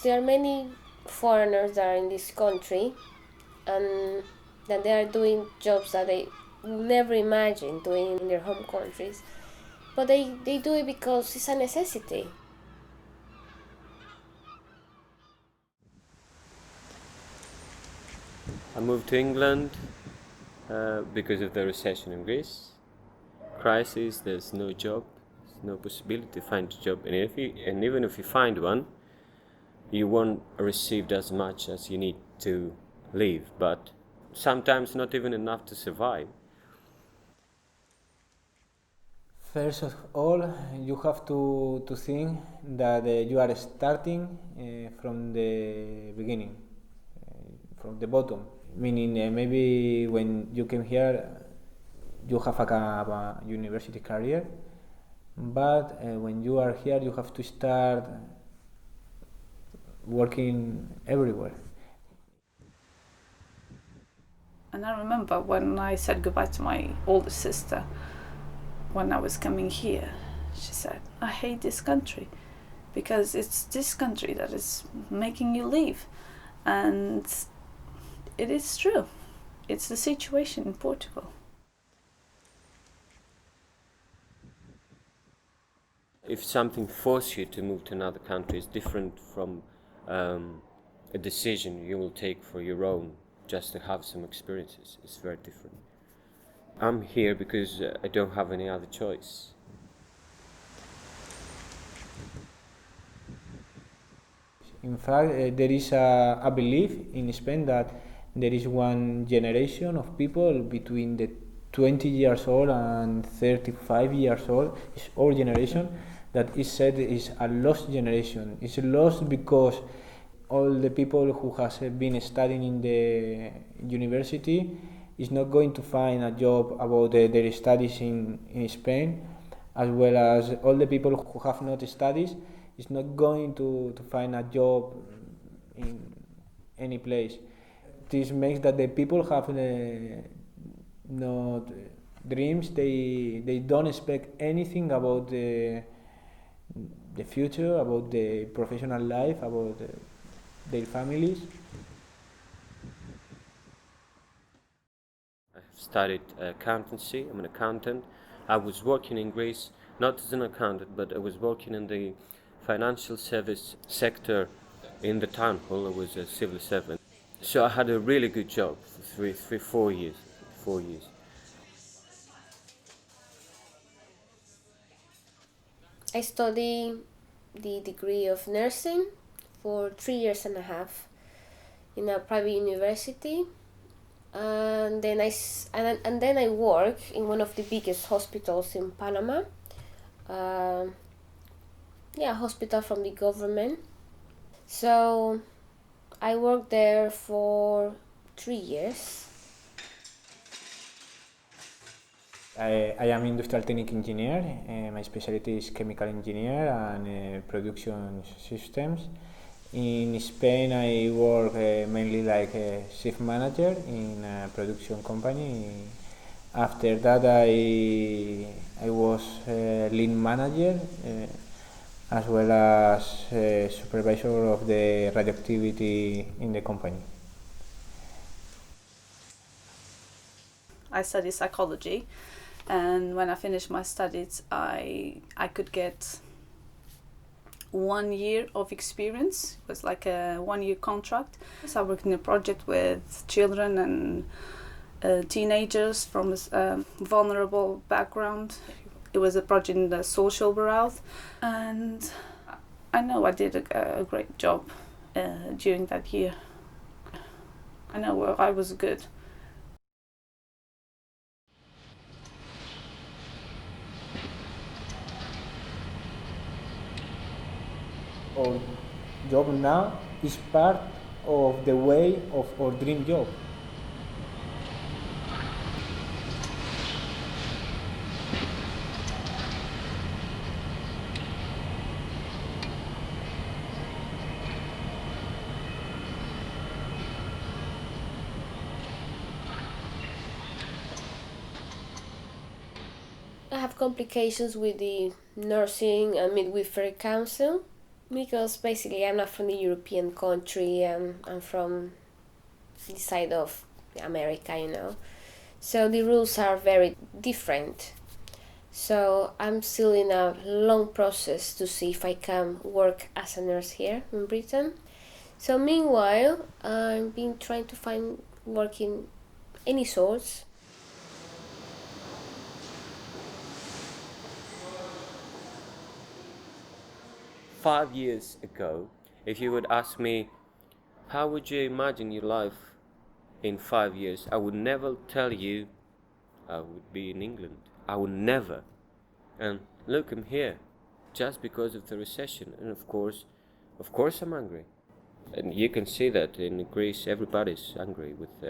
there are many foreigners that are in this country, and that they are doing jobs that they never imagined doing in their home countries, but they do it because it's a necessity. I moved to England because of the recession in Greece. Crisis, there's no job, there's no possibility to find a job, and even if you find one, you won't receive as much as you need to live, but sometimes not even enough to survive. First of all, you have to think that you are starting from the beginning, from the bottom. Meaning, maybe when you came here, you have a university career, but when you are here, you have to start working everywhere. And I remember when I said goodbye to my older sister when I was coming here, she said, I hate this country because it's this country that is making you leave. And it is true. It's the situation in Portugal. If something forces you to move to another country, it's different from a decision you will take for your own, just to have some experiences. It's very different. I'm here because I don't have any other choice. In fact, there is a belief in Spain that there is one generation of people between the 20 years old and 35 years old, it's our generation, that is said is a lost generation. It's lost because all the people who has been studying in the university is not going to find a job about their studies in Spain, as well as all the people who have not studied is not going to find a job in any place. This makes that the people have not dreams. They don't expect anything about the future, about the professional life, about their families. I studied accountancy. I'm an accountant. I was working in Greece, not as an accountant, but I was working in the financial service sector in the town hall. I was a civil servant. So I had a really good job for 4 years. 4 years. I studied the degree of nursing for 3 years and a half in a private university, and then I work in one of the biggest hospitals in Panama. Hospital from the government. So I worked there for 3 years. I am industrial technical engineer. My specialty is chemical engineer and production systems. In Spain, I work mainly like a shift manager in a production company. After that, I was lead manager as well as supervisor of the radioactivity in the company. I studied psychology, and when I finished my studies, I could get 1 year of experience. It was like a 1-year contract. So I worked in a project with children and teenagers from a vulnerable background. It was a project in the social world, and I know I did a great job during that year. I know I was good. Our job now is part of the way of our dream job. I have complications with the nursing and midwifery council Because basically I'm not from the European country, I'm from the side of America, you know. So the rules are very different. So I'm still in a long process to see if I can work as a nurse here in Britain. So meanwhile, I've been trying to find work in any sorts. Five years ago, if you would ask me, how would you imagine your life in 5 years? I would never tell you I would be in England. I would never. And look, I'm here, just because of the recession. And of course I'm angry. And you can see that in Greece, everybody's angry with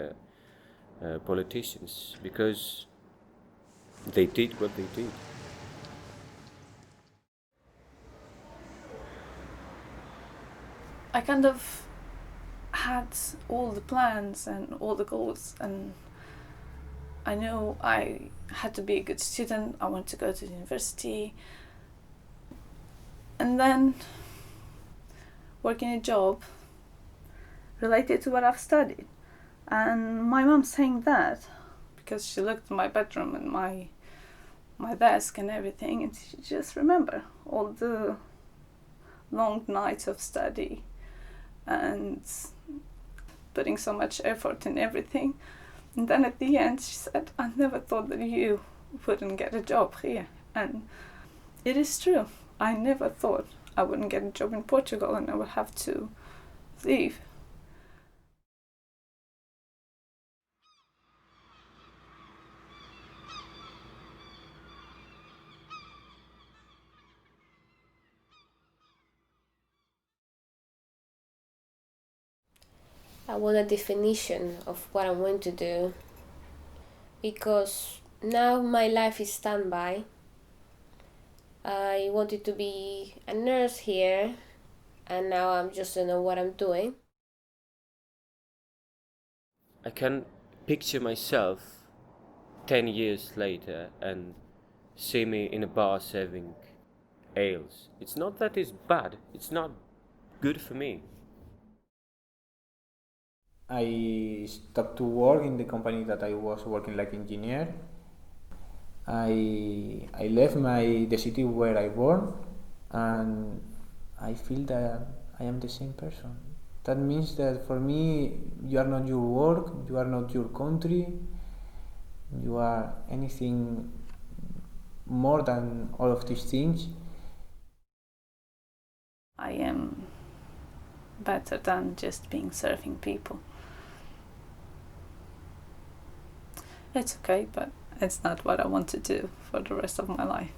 politicians because they did what they did. I kind of had all the plans and all the goals, and I know I had to be a good student. I wanted to go to university, and then working a job related to what I've studied. And my mom saying that because she looked at my bedroom and my desk and everything, and she just remember all the long nights of study and putting so much effort in everything. And then at the end she said, I never thought that you wouldn't get a job here. And it is true. I never thought I wouldn't get a job in Portugal and I would have to leave. I want a definition of what I'm going to do, because now my life is standby. I wanted to be a nurse here, and now I'm just don't know what I'm doing. I can picture myself 10 years later and see me in a bar serving ales. It's not that it's bad, it's not good for me. I stopped to work in the company that I was working like engineer. I left the city where I born, and I feel that I am the same person. That means that for me, you are not your work, you are not your country, you are anything more than all of these things. I am better than just being serving people. It's okay, but it's not what I want to do for the rest of my life.